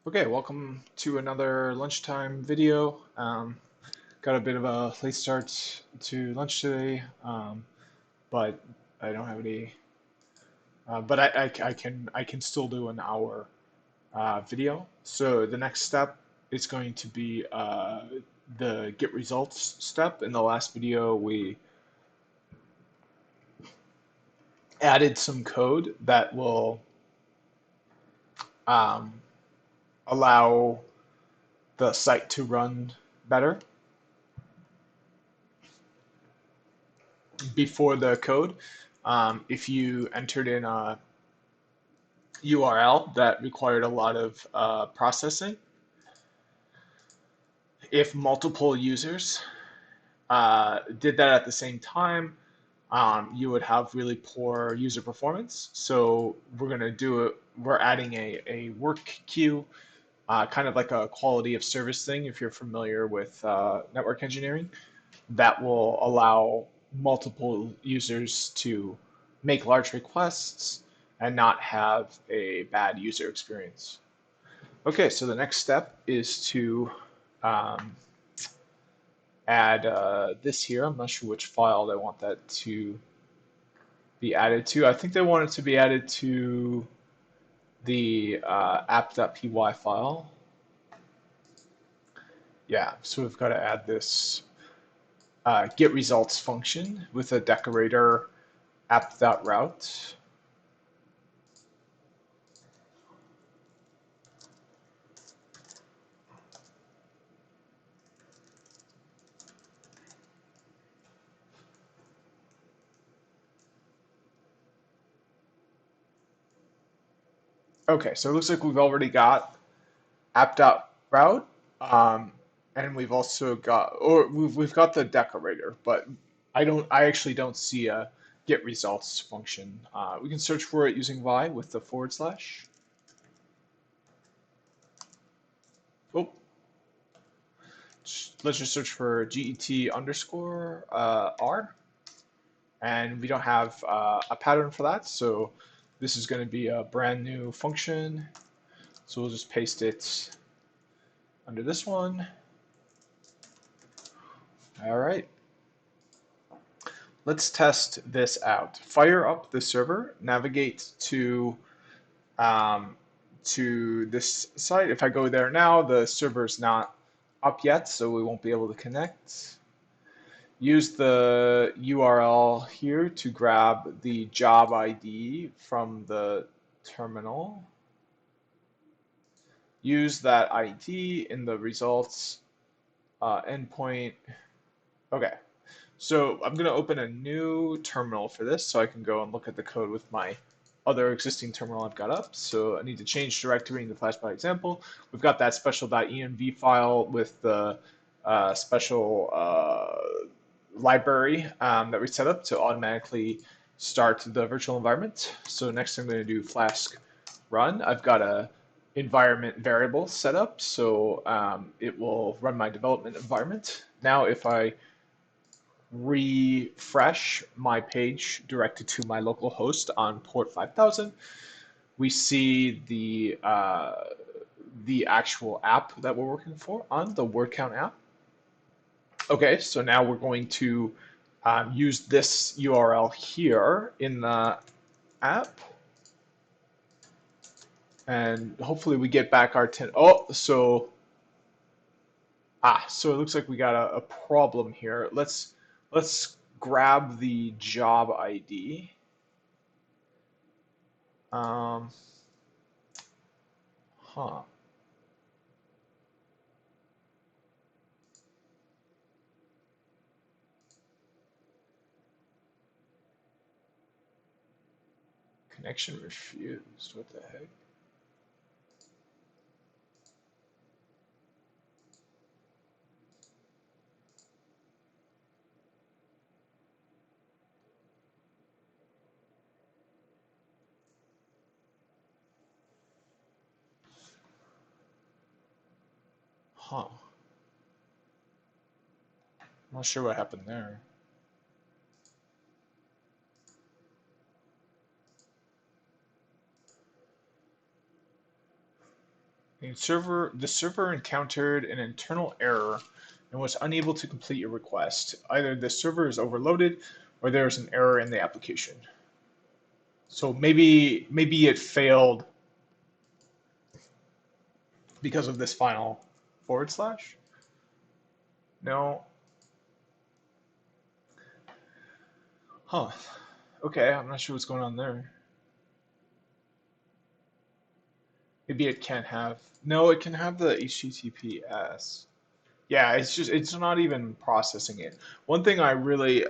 Okay, welcome to another lunchtime video. Got a bit of a late start to lunch today, but I don't have any. But I can still do an hour video. So the next step is going to be the get results step. In the last video, we added some code that will um, allow the site to run better. Before the code, if you entered in a URL that required a lot of processing, if multiple users did that at the same time, you would have really poor user performance. So we're going to do it. We're adding a work queue, kind of like a quality of service thing, if you're familiar with network engineering, that will allow multiple users to make large requests and not have a bad user experience. Okay, so the next step is to um, add this here. I'm not sure which file they want that to be added to. I think they want it to be added to the app.py file. Yeah, so we've got to add this get results function with a decorator app.route. Okay, so it looks like we've already got app.route, um, and we've also got, or we've got the decorator, but I actually don't see a get results function. We can search for it using Y with the /. Oh, let's just search for get_R, and we don't have a pattern for that, so this is going to be a brand new function. So we'll just paste it under this one. All right. Let's test this out. Fire up the server, navigate um, to this site. If I go there now, the server's not up yet, so we won't be able to connect. Use the URL here to grab the job ID from the terminal. Use that ID in the results endpoint. Okay, so I'm going to open a new terminal for this so I can go and look at the code with my other existing terminal I've got up. So I need to change directory in the flash-by-example. We've got that special.env file with the special library that we set up to automatically start the virtual environment. So next I'm going to do flask run. I've got a environment variable set up, so it will run my development environment. Now if I refresh my page directed to my local host on port 5000, we see the actual app that we're working for on the word count app. Okay, so now we're going to use this URL here in the app, and hopefully we get back our 10. Oh, so so it looks like we got a problem here. Let's grab the job ID. Um, huh. Connection refused. What the heck? Huh. I'm not sure what happened there. The server encountered an internal error and was unable to complete your request. Either the server is overloaded or there is an error in the application. So maybe it failed because of this final forward slash. No. Huh. Okay, I'm not sure what's going on there. Maybe it can't have. No, it can have the HTTPS. Yeah, it's not even processing it. One thing I really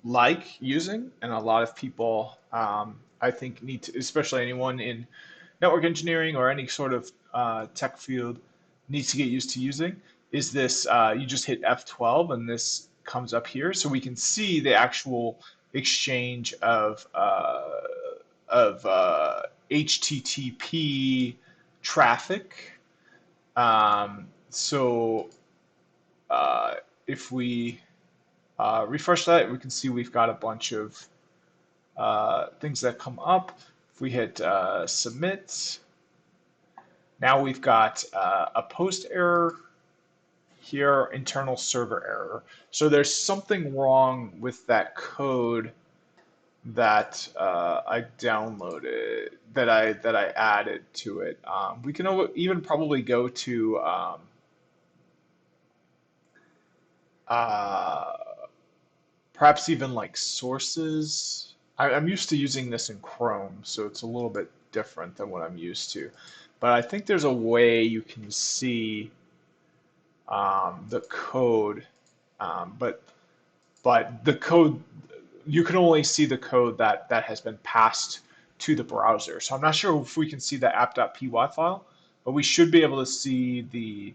like using, and a lot of people I think need to, especially anyone in network engineering or any sort of tech field needs to get used to using, is this you just hit F12 and this comes up here, so we can see the actual exchange of HTTP traffic. So if we refresh that, we can see we've got a bunch of things that come up. If we hit submit, now we've got a post error here, internal server error. So there's something wrong with that code that I downloaded, that I added to it. We can even probably go to uh, perhaps even like sources. I'm used to using this in Chrome, so it's a little bit different than what I'm used to. But I think there's a way you can see the code, but the code, you can only see the code that has been passed to the browser. So I'm not sure if we can see the app.py file, but we should be able to see the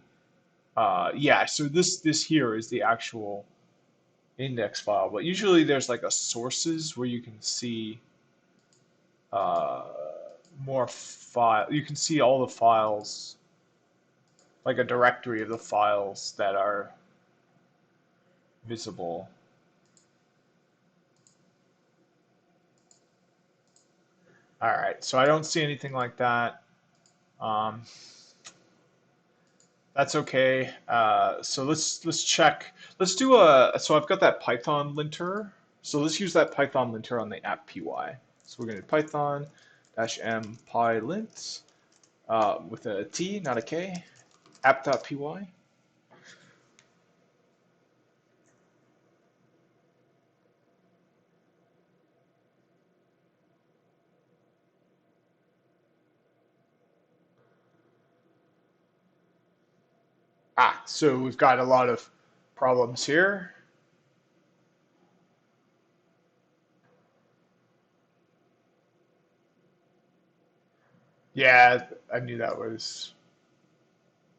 yeah. So this here is the actual index file, but usually there's like a sources where you can see uh, more file. You can see all the files, like a directory of the files that are visible. All right, so I don't see anything like that. Um, that's okay. So let's check. Let's do a. So I've got that Python linter. So let's use that Python linter on the apppy. So we're going to do Python -m pylint with a T, not a K, app.py. So we've got a lot of problems here. Yeah, I knew that was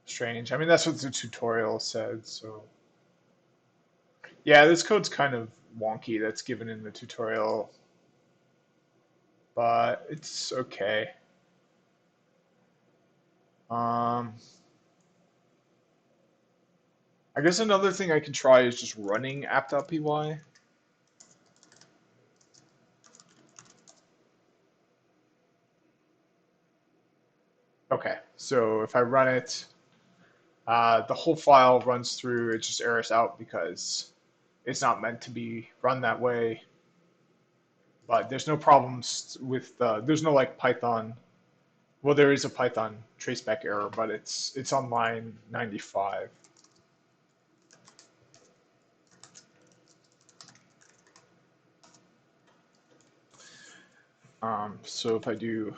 strange. I mean, that's what the tutorial said, so. Yeah, this code's kind of wonky that's given in the tutorial, but it's okay. Um, I guess another thing I can try is just running app.py. Okay, so if I run it, the whole file runs through, it just errors out because it's not meant to be run that way. But there's no problems with, there's no like Python. Well, there is a Python traceback error, but it's on line 95. So if I do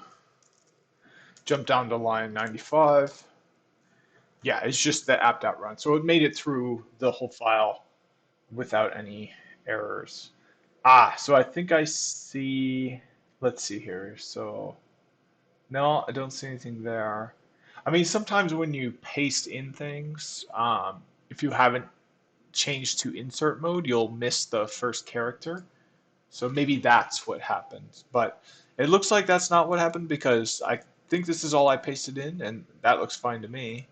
jump down to line 95, yeah, it's just the app.run. So it made it through the whole file without any errors. So I think I see, let's see here. So no, I don't see anything there. I mean, sometimes when you paste in things, if you haven't changed to insert mode, you'll miss the first character. So maybe that's what happened. But it looks like that's not what happened because I think this is all I pasted in, and that looks fine to me.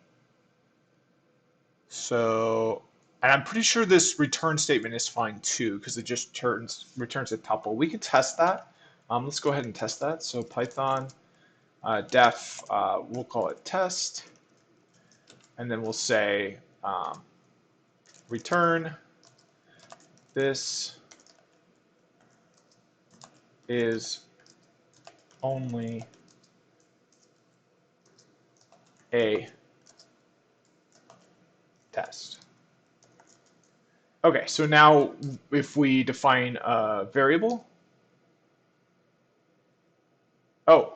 So, and I'm pretty sure this return statement is fine too because it just returns a tuple. We can test that. Let's go ahead and test that. So Python def, we'll call it test, and then we'll say return this is only a test. Okay, so now if we define a variable, oh,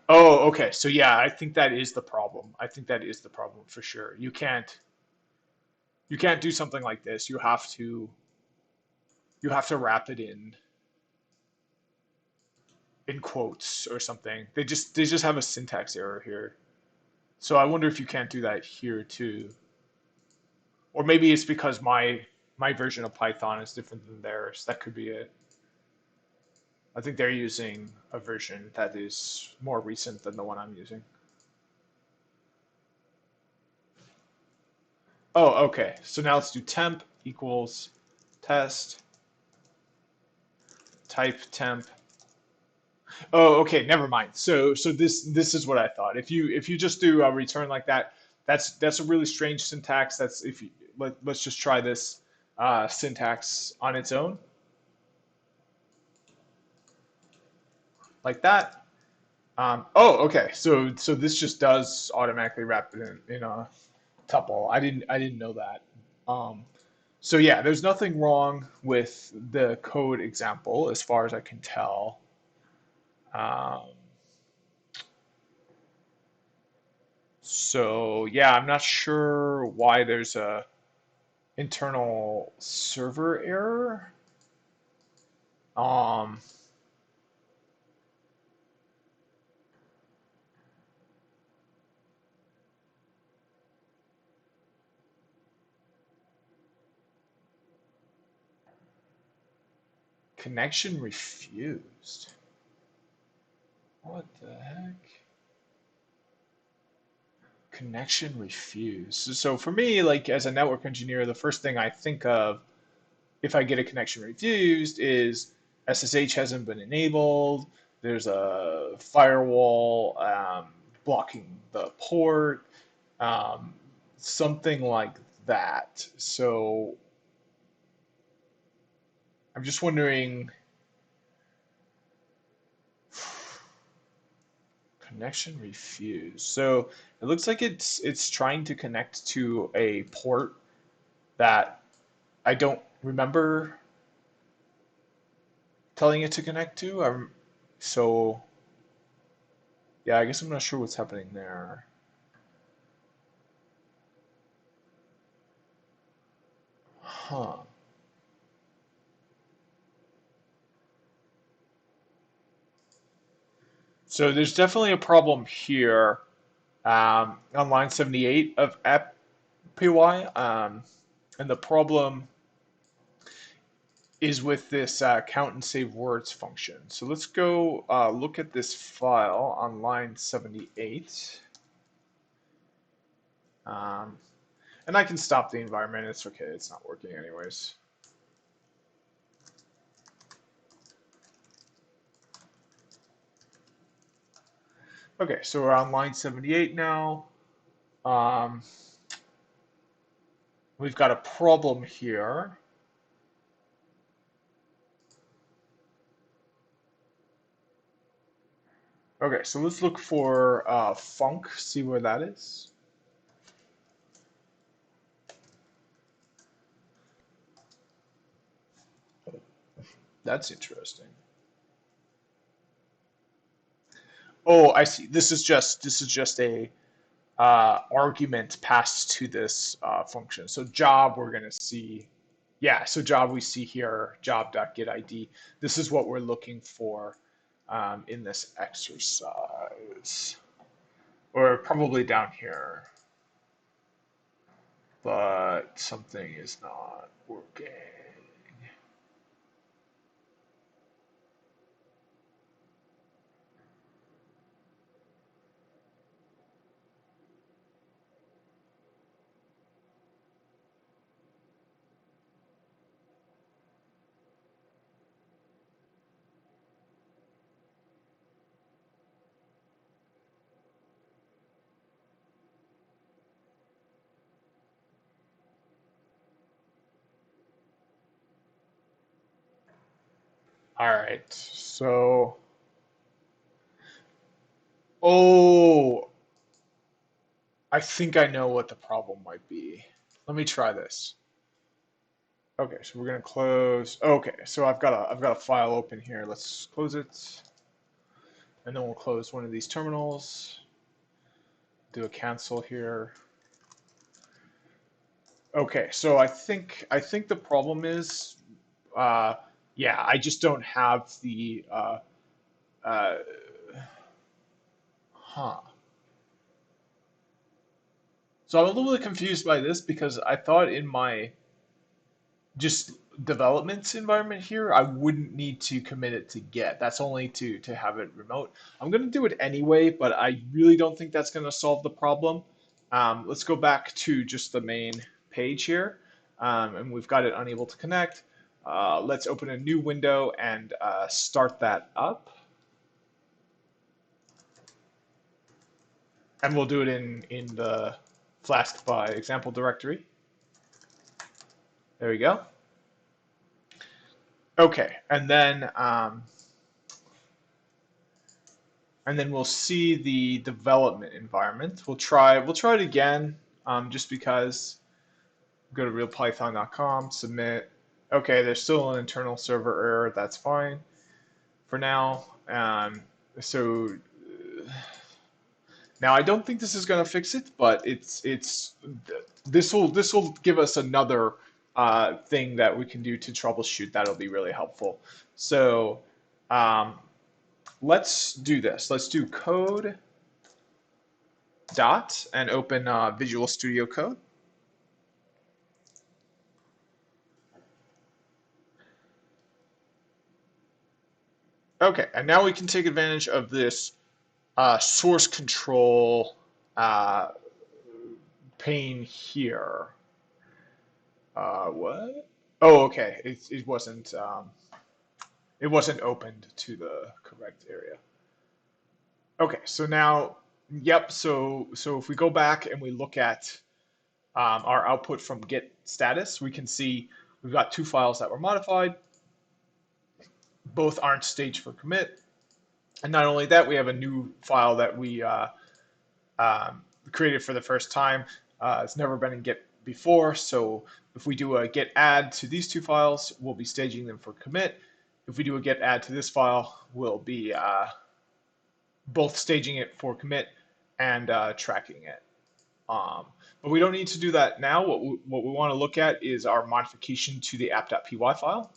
oh, okay. So yeah, I think that is the problem. I think that is the problem for sure. You can't do something like this. You have to wrap it in quotes or something. They just have a syntax error here. So I wonder if you can't do that here too. Or maybe it's because my version of Python is different than theirs. That could be it. I think they're using a version that is more recent than the one I'm using. Oh, okay. So now let's do temp equals test type temp. Oh, okay. Never mind. So this is what I thought. If you just do a return like that, that's a really strange syntax. That's if you let's just try this syntax on its own like that. Oh, okay. So this just does automatically wrap it in a tuple. I didn't know that. Um, so yeah, there's nothing wrong with the code example as far as I can tell. Um, so yeah, I'm not sure why there's a internal server error. Um, connection refused. What the heck? Connection refused. So for me, like as a network engineer, the first thing I think of if I get a connection refused is SSH hasn't been enabled. There's a firewall blocking the port, um, something like that. So I'm just wondering, connection refused. So it looks like it's trying to connect to a port that I don't remember telling it to connect to. So yeah, I guess I'm not sure what's happening there. Huh. So there's definitely a problem here on line 78 of apppy, and the problem is with this count and save words function. So let's go look at this file on line 78. Um, and I can stop the environment. It's okay. It's not working anyways. Okay, so we're on line 78 now. Um, we've got a problem here. Okay, so let's look for func, see where that is. That's interesting. Oh, I see. This is just a argument passed to this function. So job we're going to see, yeah. So job we see here, job.getID. This is what we're looking for in this exercise, or probably down here. But something is not working. All right. So, oh, I think I know what the problem might be. Let me try this. Okay, so we're gonna close. Okay, so I've got a file open here. Let's close it, and then we'll close one of these terminals. Do a cancel here. Okay, so I think the problem is, uh, yeah, I just don't have the uh, huh. So I'm a little bit confused by this because I thought in my just development environment here, I wouldn't need to commit it to Git. That's only to have it remote. I'm going to do it anyway, but I really don't think that's going to solve the problem. Let's go back to just the main page here, and we've got it unable to connect. Let's open a new window and start that up, and we'll do it in the flask by example directory. There we go. Okay, and then we'll see the development environment. We'll try it again, just because. Go to realpython.com, submit. Okay, there's still an internal server error. That's fine for now. So now I don't think this is going to fix it, but this will give us another thing that we can do to troubleshoot. That'll be really helpful. So um, let's do this. Let's do code dot and open Visual Studio Code. Okay, and now we can take advantage of this source control uh, pane here. What? Oh, okay. It wasn't opened to the correct area. Okay, so now, yep. So if we go back and we look at our output from Git Status, we can see we've got two files that were modified. Both aren't staged for commit. And not only that, we have a new file that we created for the first time. It's never been in Git before, so if we do a git add to these two files, we'll be staging them for commit. If we do a git add to this file, we'll be both staging it for commit and tracking it. But we don't need to do that now. What we want to look at is our modification to the app.py file.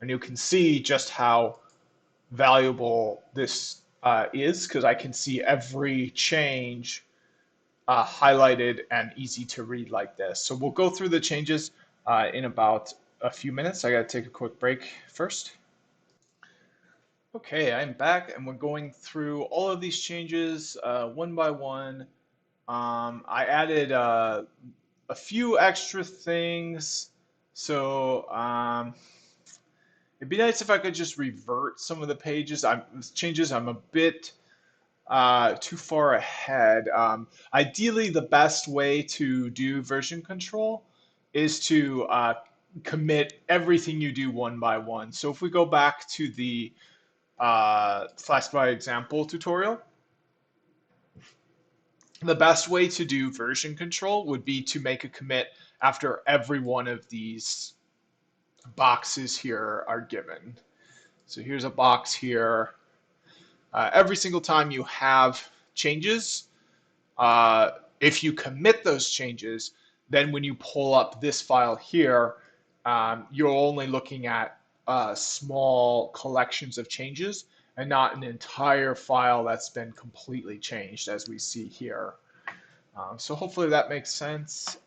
And you can see just how valuable this is, because I can see every change highlighted and easy to read like this. So we'll go through the changes in about a few minutes. I got to take a quick break first. Okay, I'm back and we're going through all of these changes one by one. I added a few extra things. So it'd be nice if I could just revert some of the changes. I'm a bit too far ahead. Ideally, the best way to do version control is to commit everything you do one by one. So if we go back to the flask by example tutorial, the best way to do version control would be to make a commit after every one of these boxes here are given. So here's a box here. Every single time you have changes, if you commit those changes, then when you pull up this file here, you're only looking at small collections of changes and not an entire file that's been completely changed, as we see here. So hopefully that makes sense.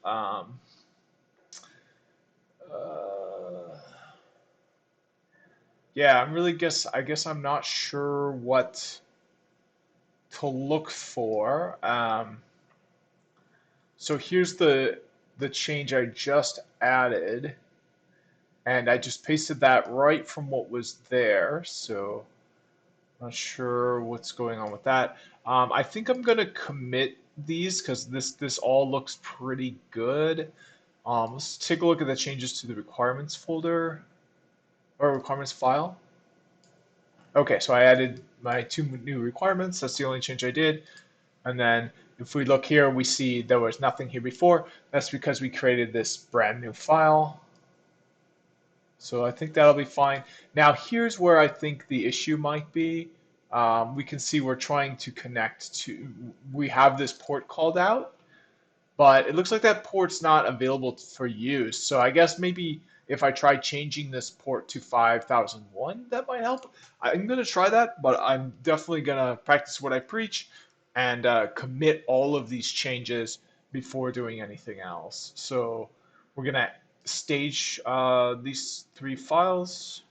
Yeah, I guess I'm not sure what to look for. So here's the change I just added, and I just pasted that right from what was there. So not sure what's going on with that. I think I'm gonna commit these because this all looks pretty good. Let's take a look at the changes to the requirements folder or requirements file. Okay, so I added my 2 new requirements. That's the only change I did. And then if we look here, we see there was nothing here before. That's because we created this brand new file. So I think that'll be fine. Now here's where I think the issue might be. We can see we're trying to connect to, we have this port called out, but it looks like that port's not available for use. So I guess maybe if I try changing this port to 5001, that might help. I'm going to try that, but I'm definitely going to practice what I preach and commit all of these changes before doing anything else. So we're going to stage these 3 files.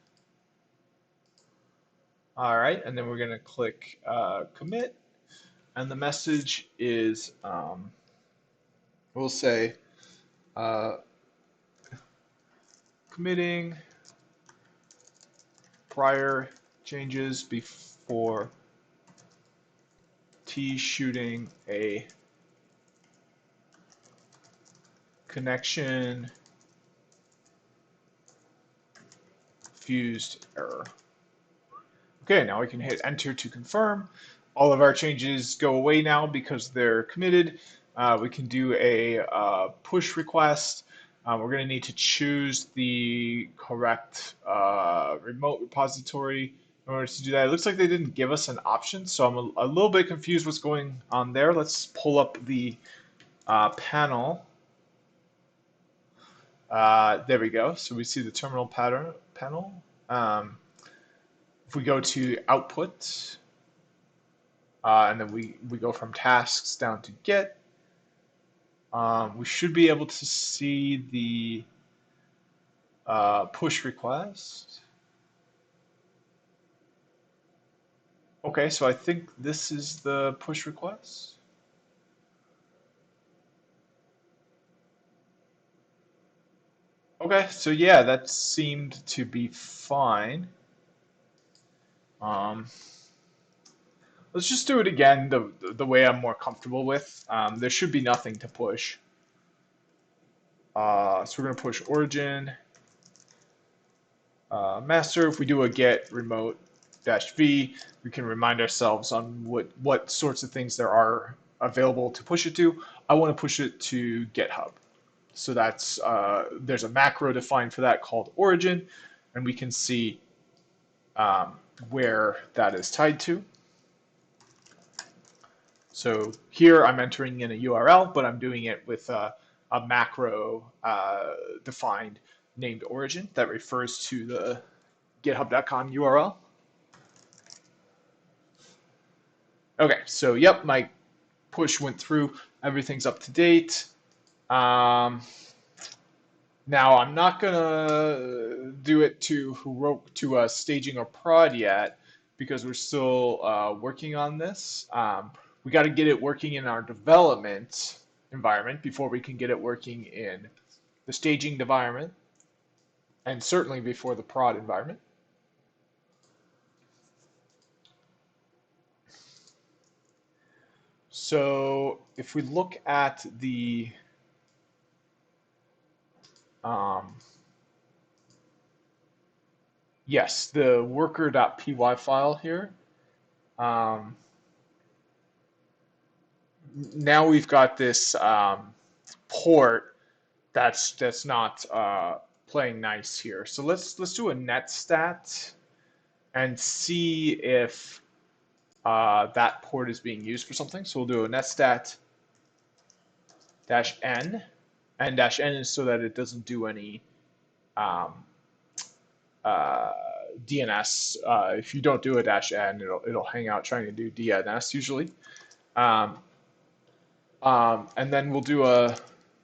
All right, and then we're going to click commit, and the message is, we'll say, uh, committing prior changes before shooting a connection fused error. Okay, now we can hit enter to confirm. All of our changes go away now because they're committed. We can do a push request. We're going to need to choose the correct remote repository in order to do that. It looks like they didn't give us an option, so I'm a little bit confused what's going on there. Let's pull up the panel. There we go. So we see the terminal panel. If we go to output, and then we go from tasks down to Git, we should be able to see the push request. Okay, so I think this is the push request. Okay, so yeah, that seemed to be fine. Let's just do it again the way I'm more comfortable with. There should be nothing to push. So we're going to push origin, master. If we do a get remote -v, we can remind ourselves on what sorts of things there are available to push it to. I want to push it to GitHub. So that's there's a macro defined for that called origin, and we can see where that is tied to. So here I'm entering in a URL, but I'm doing it with a macro defined named origin that refers to the github.com URL. Okay, so yep, my push went through. Everything's up to date. Now I'm not gonna do it to staging or prod yet because we're still working on this. We got to get it working in our development environment before we can get it working in the staging environment, and certainly before the prod environment. So if we look at the yes, the worker.py file here. Now we've got this port that's not playing nice here. So let's do a netstat and see if that port is being used for something. So we'll do a netstat -n, and -n is so that it doesn't do any DNS. If you don't do a -n, it'll hang out trying to do DNS usually. And then we'll do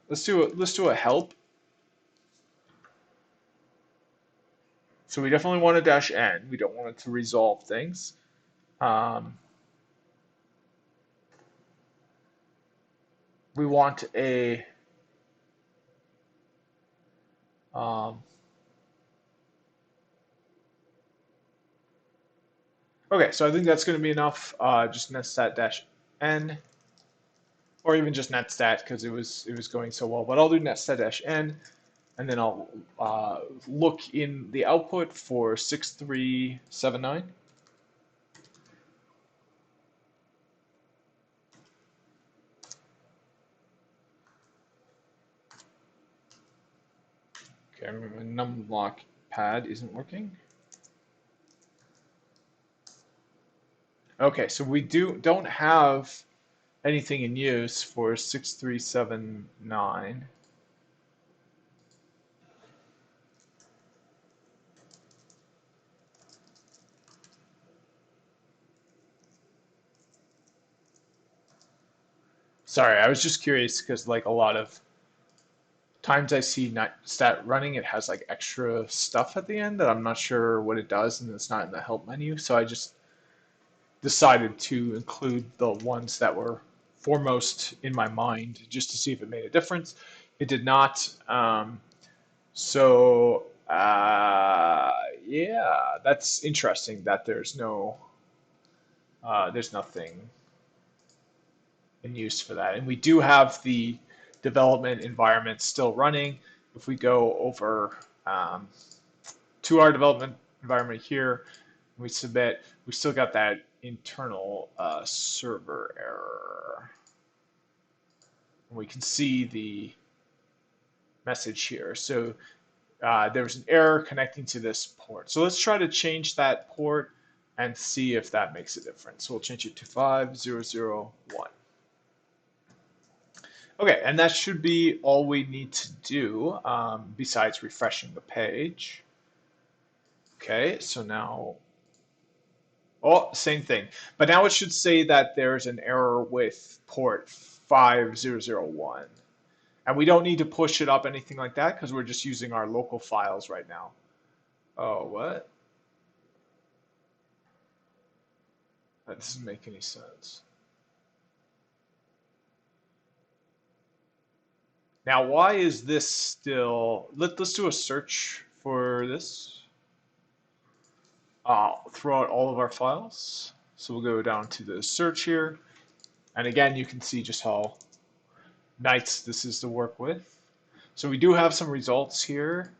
let's do a help. So we definitely want a -n. We don't want it to resolve things. We want a okay, so I think that's going to be enough. Just netstat -n, or even just netstat because it was going so well. But I'll do netstat -n, and then I'll look in the output for 6379. Okay, my numlock pad isn't working. Okay, so we don't have anything in use for 6379. Sorry, I was just curious because like a lot of times I see Netstat running, it has like extra stuff at the end that I'm not sure what it does, and it's not in the help menu. So I just decided to include the ones that were foremost in my mind just to see if it made a difference. It did not. So yeah, that's interesting that there's nothing in use for that. And we do have the development environment still running. If we go over to our development environment here, we submit, we still got that internal server error. We can see the message here. So there was an error connecting to this port. So let's try to change that port and see if that makes a difference. So we'll change it to 5001. Okay, and that should be all we need to do besides refreshing the page. Okay, so now, oh, same thing. But now it should say that there's an error with port 5001. And we don't need to push it up anything like that because we're just using our local files right now. Oh, what? That doesn't make any sense. Now, why is this still... Let's do a search for this. Throw out all of our files. So we'll go down to the search here. And again, you can see just how nice this is to work with. So we do have some results here,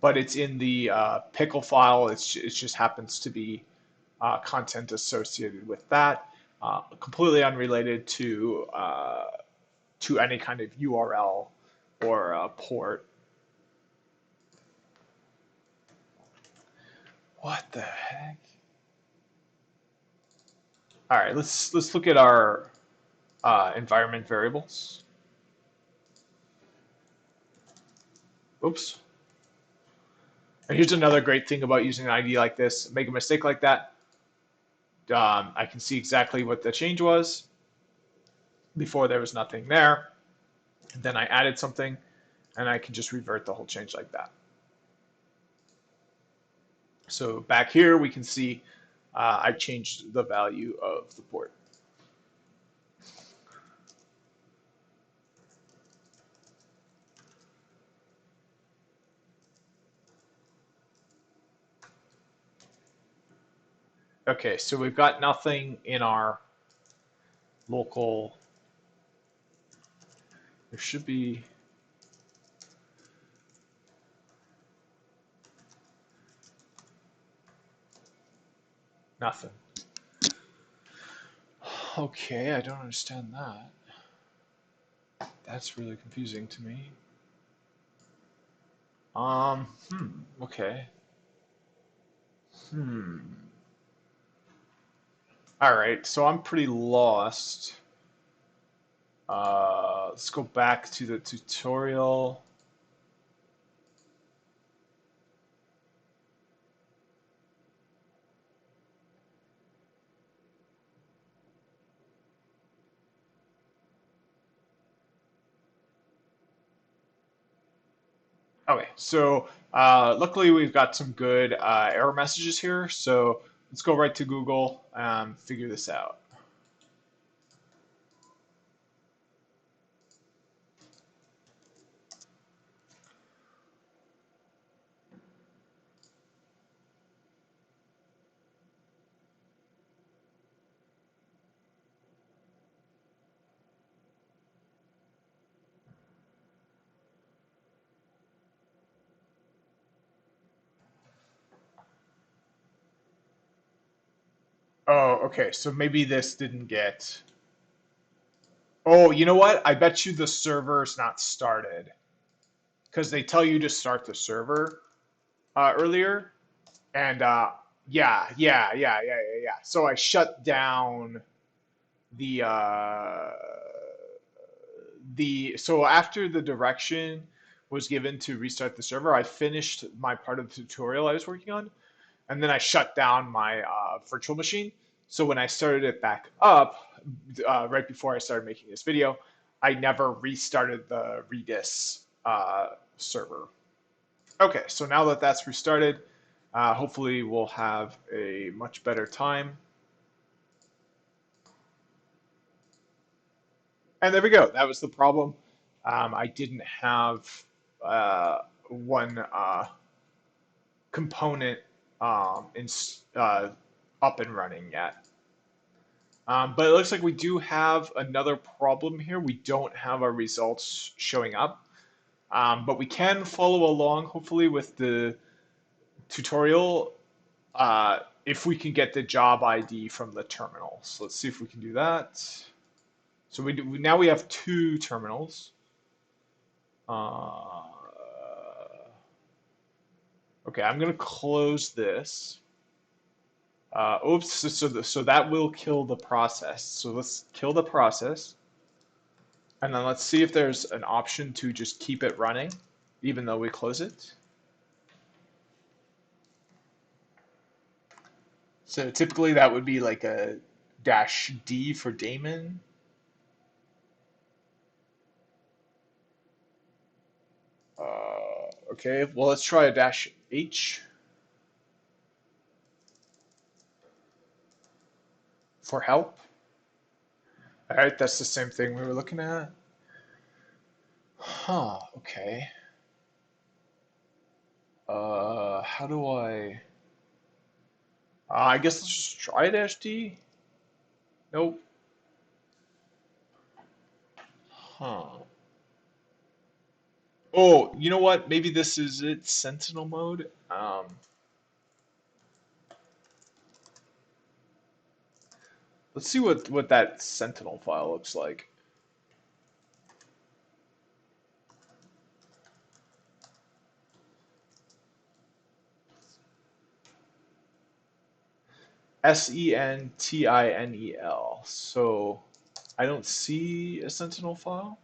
but it's in the pickle file. It just happens to be content associated with that, completely unrelated to any kind of URL or port. What the heck? All right, let's look at our environment variables. Oops. And here's another great thing about using an ID like this. Make a mistake like that, I can see exactly what the change was. Before there was nothing there. And then I added something, and I can just revert the whole change like that. So back here, we can see I changed the value of the port. Okay, so we've got nothing in our local. There should be. Nothing. Okay, I don't understand that. That's really confusing to me. Okay. All right, so I'm pretty lost. Let's go back to the tutorial. Okay, so luckily we've got some good error messages here. So let's go right to Google and figure this out. Oh, okay, so maybe this didn't get... Oh, you know what? I bet you the server's not started. because they tell you to start the server earlier. And yeah. So I shut down the so after the direction was given to restart the server, I finished my part of the tutorial I was working on, and then I shut down my virtual machine. So when I started it back up, right before I started making this video, I never restarted the Redis server. Okay, so now that that's restarted, hopefully we'll have a much better time. And there we go. That was the problem. I didn't have one component in, up and running yet. But it looks like we do have another problem here. We don't have our results showing up. But we can follow along, hopefully, with the tutorial if we can get the job ID from the terminal. So let's see if we can do that. So now we have two terminals. Okay, I'm gonna close this. Oops, so that will kill the process. So let's kill the process. And then let's see if there's an option to just keep it running, even though we close it. So typically that would be like a -D for daemon. Okay, well, let's try a -H for help. All right, that's the same thing we were looking at. Huh, okay. How do I guess let's just try -D. Nope. Huh. Oh, you know what? Maybe this is it, Sentinel mode. Let's see what that Sentinel file looks like. Sentinel. So I don't see a Sentinel file.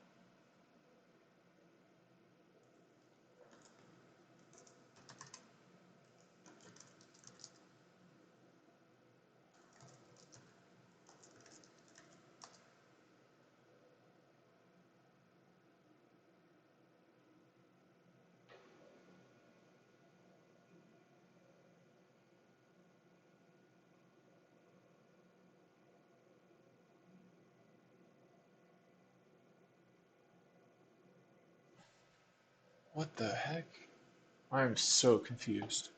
What the heck? I'm so confused.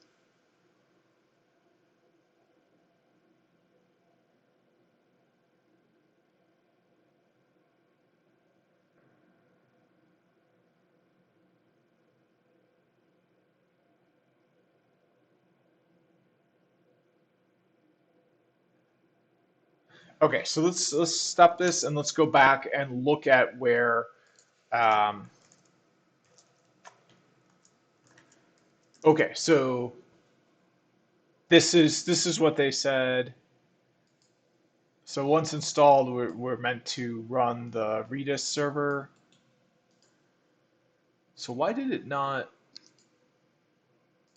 Okay, so let's stop this and let's go back and look at where. Um, okay, so this is what they said. So once installed, we're meant to run the Redis server. So why did it not?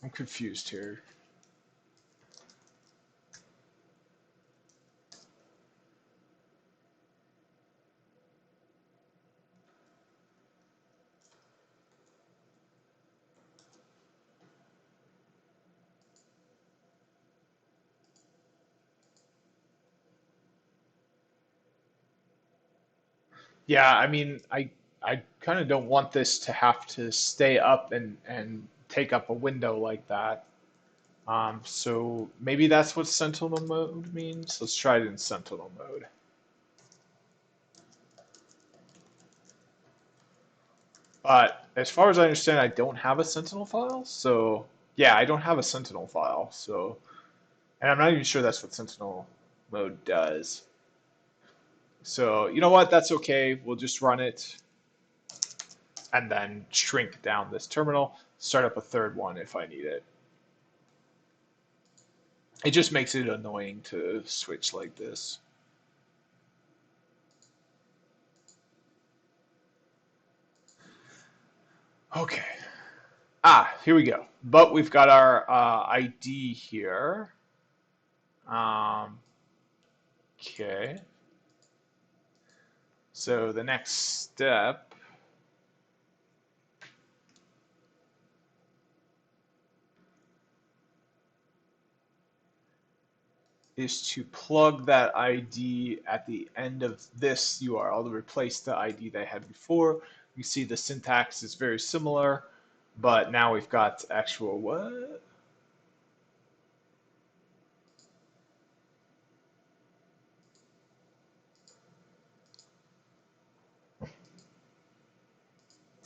I'm confused here. Yeah, I mean, I kind of don't want this to have to stay up and take up a window like that. So maybe that's what Sentinel mode means. Let's try it in Sentinel mode. But as far as I understand, I don't have a Sentinel file. So yeah, I don't have a Sentinel file. So, and I'm not even sure that's what Sentinel mode does. So you know what? That's okay. We'll just run it. and then shrink down this terminal, start up a third one if I need it. It just makes it annoying to switch like this. Okay. Here we go. But we've got our ID here. Okay. So the next step is to plug that ID at the end of this URL to replace the ID they had before. You see the syntax is very similar, but now we've got actual what?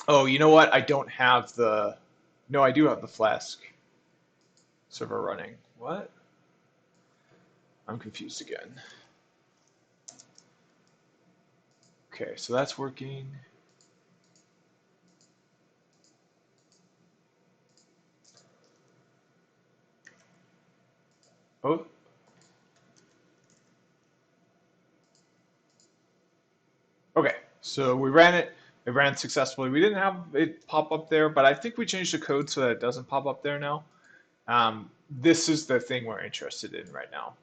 Oh, you know what? I don't have the, no, I do have the Flask server running. What? I'm confused again. Okay, so that's working. Oh. Okay, so we ran it. It ran successfully. We didn't have it pop up there, but I think we changed the code so that it doesn't pop up there now. This is the thing we're interested in right now.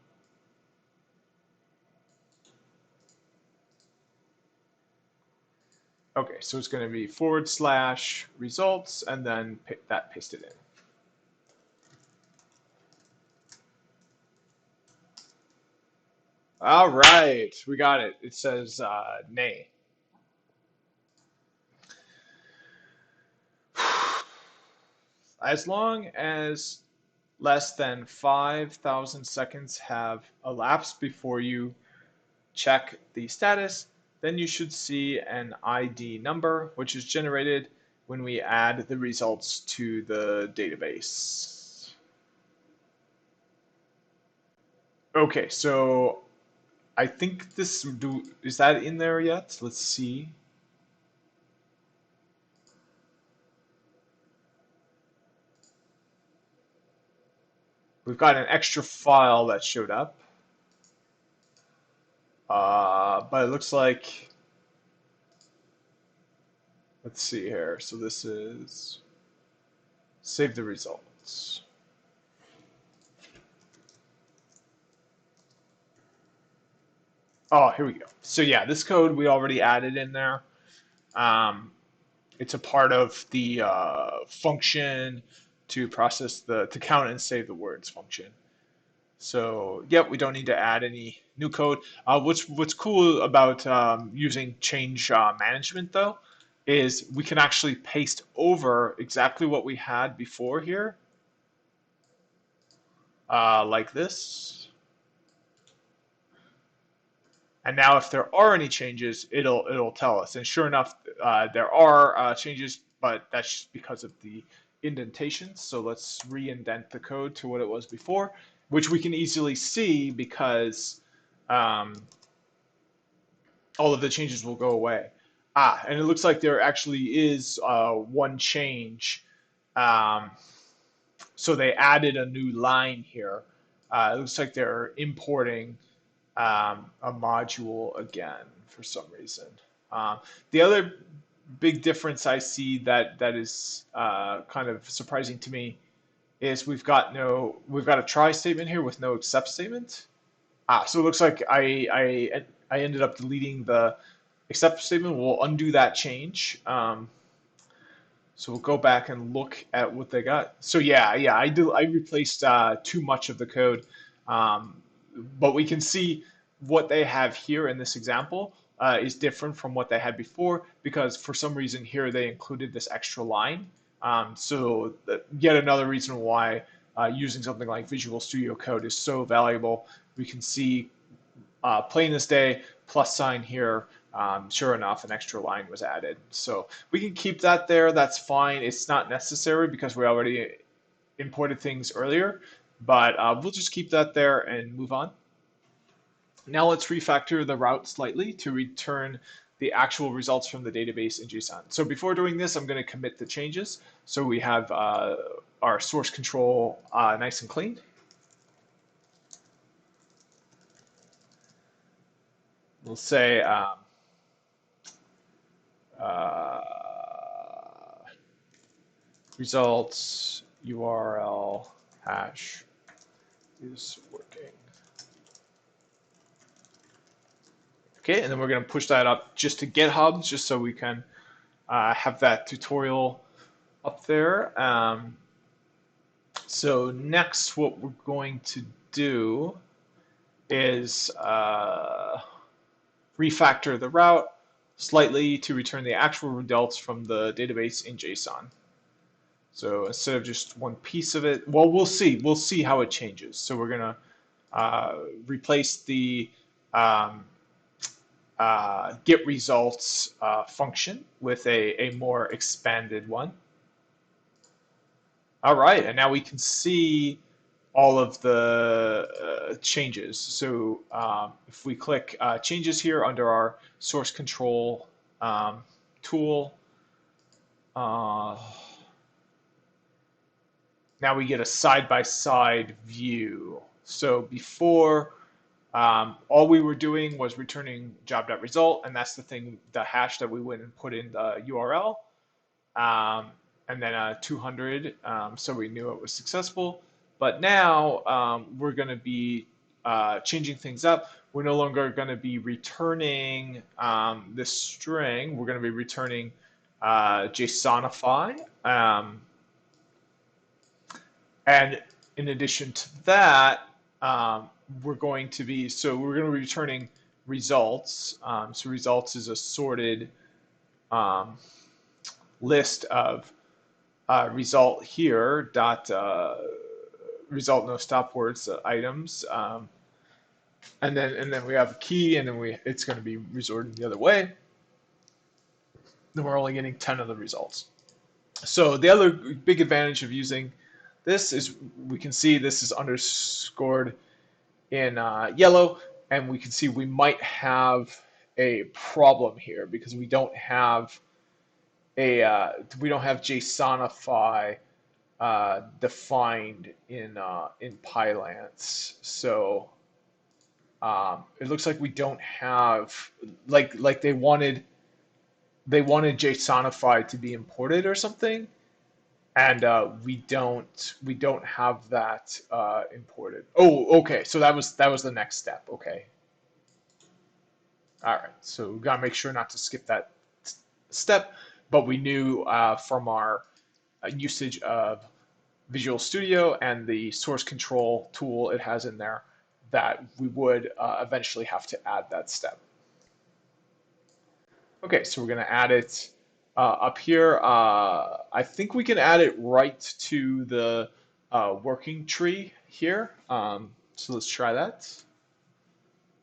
Okay, so it's going to be / results and then that pasted in. All right, we got it. It says nay. As long as less than 5,000 seconds have elapsed before you check the status, then you should see an ID number, which is generated when we add the results to the database. Okay, so I think this, is that in there yet? Let's see. We've got an extra file that showed up. But it looks like, let's see here. So this is save the results. Oh, here we go. So yeah, this code we already added in there. It's a part of the function to process to count and save the words function. So yep, we don't need to add any new code. What's cool about using change management though is we can actually paste over exactly what we had before here, like this. And now if there are any changes, it'll tell us. And sure enough, there are changes, but that's just because of the indentations. So let's re-indent the code to what it was before, which we can easily see because all of the changes will go away. And it looks like there actually is one change. So they added a new line here. It looks like they're importing a module again for some reason. The other big difference I see that is kind of surprising to me is we've got a try statement here with no except statement. So it looks like I ended up deleting the except statement. We'll undo that change. So we'll go back and look at what they got. So yeah, I replaced too much of the code, but we can see what they have here in this example is different from what they had before because for some reason here they included this extra line. So yet another reason why using something like Visual Studio Code is so valuable. We can see plain as day, plus sign here. Sure enough, an extra line was added. So we can keep that there. That's fine. It's not necessary because we already imported things earlier, but we'll just keep that there and move on. Now let's refactor the route slightly to return the actual results from the database in JSON. So before doing this, I'm going to commit the changes. So we have our source control nice and clean. We'll say results URL hash is working. Okay, and then we're going to push that up just to GitHub, just so we can have that tutorial up there. So next, what we're going to do is refactor the route slightly to return the actual results from the database in JSON. So instead of just one piece of it, well, we'll see how it changes. So we're going to replace the get results function with a more expanded one. All right, and now we can see all of the changes. So if we click changes here under our source control tool, now we get a side-by-side view. So before, all we were doing was returning job.result, and that's the hash that we went and put in the URL, and then 200, so we knew it was successful. But now we're going to be changing things up. We're no longer going to be returning this string. We're going to be returning JSONify. And in addition to that, we're going to be returning results. So results is a sorted list of result here dot result no stop words items, and then we have a key, and then it's going to be resorted the other way. Then we're only getting 10 of the results. So the other big advantage of using this is we can see this is underscored in yellow, and we can see we might have a problem here because we don't have JSONify defined in Pylance. So it looks like we don't have like they wanted JSONify to be imported or something. And we don't have that imported. Oh, okay. So that was the next step. Okay. All right. So we gotta make sure not to skip that step. But we knew from our usage of Visual Studio and the source control tool it has in there that we would eventually have to add that step. Okay. So we're gonna add it. Up here, I think we can add it right to the working tree here. So let's try that.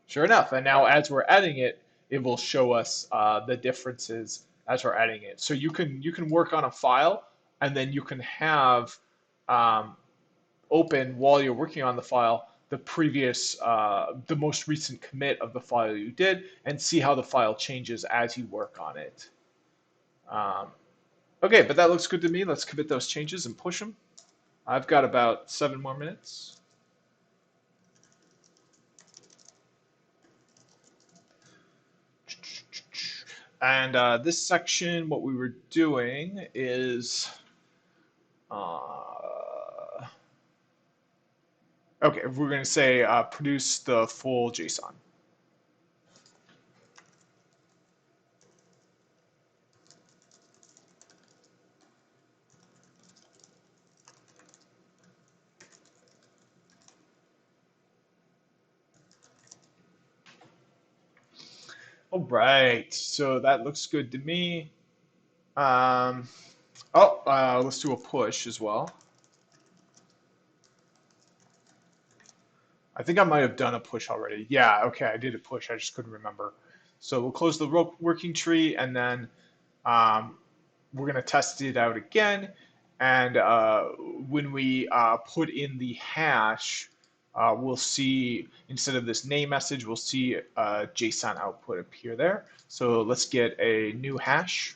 Sure enough, and now as we're adding it, it will show us the differences as we're adding it. So you can work on a file, and then you can have open while you're working on the file the previous, the most recent commit of the file you did, and see how the file changes as you work on it. Okay, but that looks good to me. Let's commit those changes and push them. I've got about 7 more minutes. And this section, what we were doing is, okay, we're going to say produce the full JSON. All right, so that looks good to me. Let's do a push as well. I think I might have done a push already. Yeah, okay, I did a push. I just couldn't remember. So we'll close the working tree, and then we're going to test it out again. And when we put in the hash we'll see, instead of this name message, we'll see a JSON output appear there. So let's get a new hash.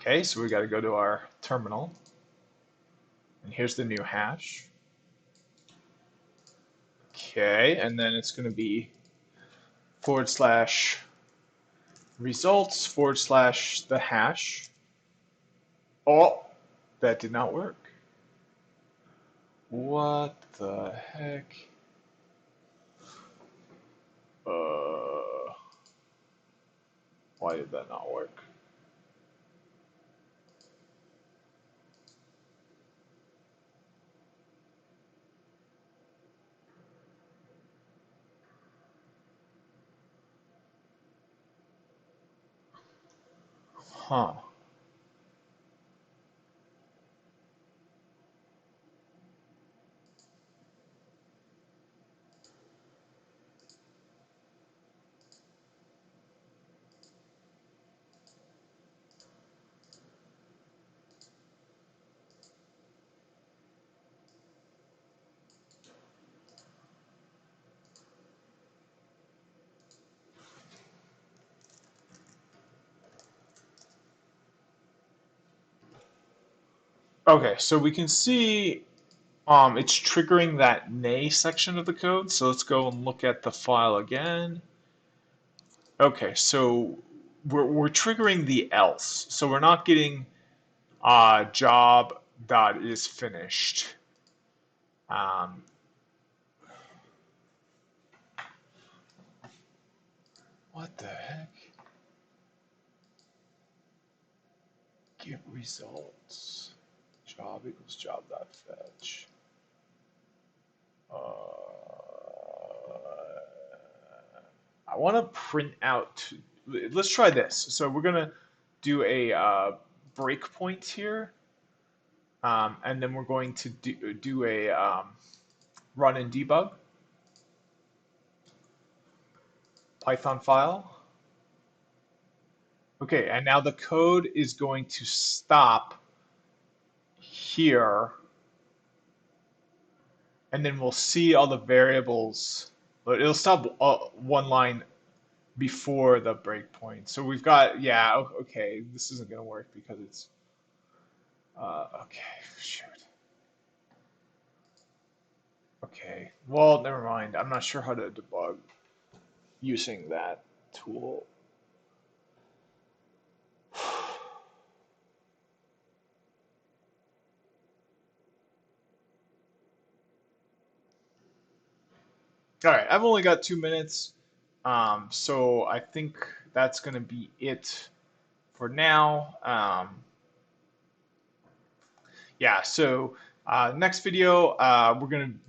Okay, so we got to go to our terminal. And here's the new hash. Okay, and then it's going to be /results/ the hash. Oh, that did not work. What the heck? Why did that not work? Huh. Okay, so we can see it's triggering that nay section of the code. So let's go and look at the file again. Okay, so we're triggering the else. So we're not getting job.isFinished. What the heck? Get results. Job equals job.fetch. I want to print out. Let's try this. So we're gonna do a breakpoint here, and then we're going to do a run and debug Python file. Okay, and now the code is going to stop here, and then we'll see all the variables. But it'll stop one line before the breakpoint. So we've got, yeah, okay, this isn't going to work because it's, okay, shoot. Okay, well, never mind. I'm not sure how to debug using that tool. All right, I've only got 2 minutes, so I think that's going to be it for now. Yeah, so next video, we're going to be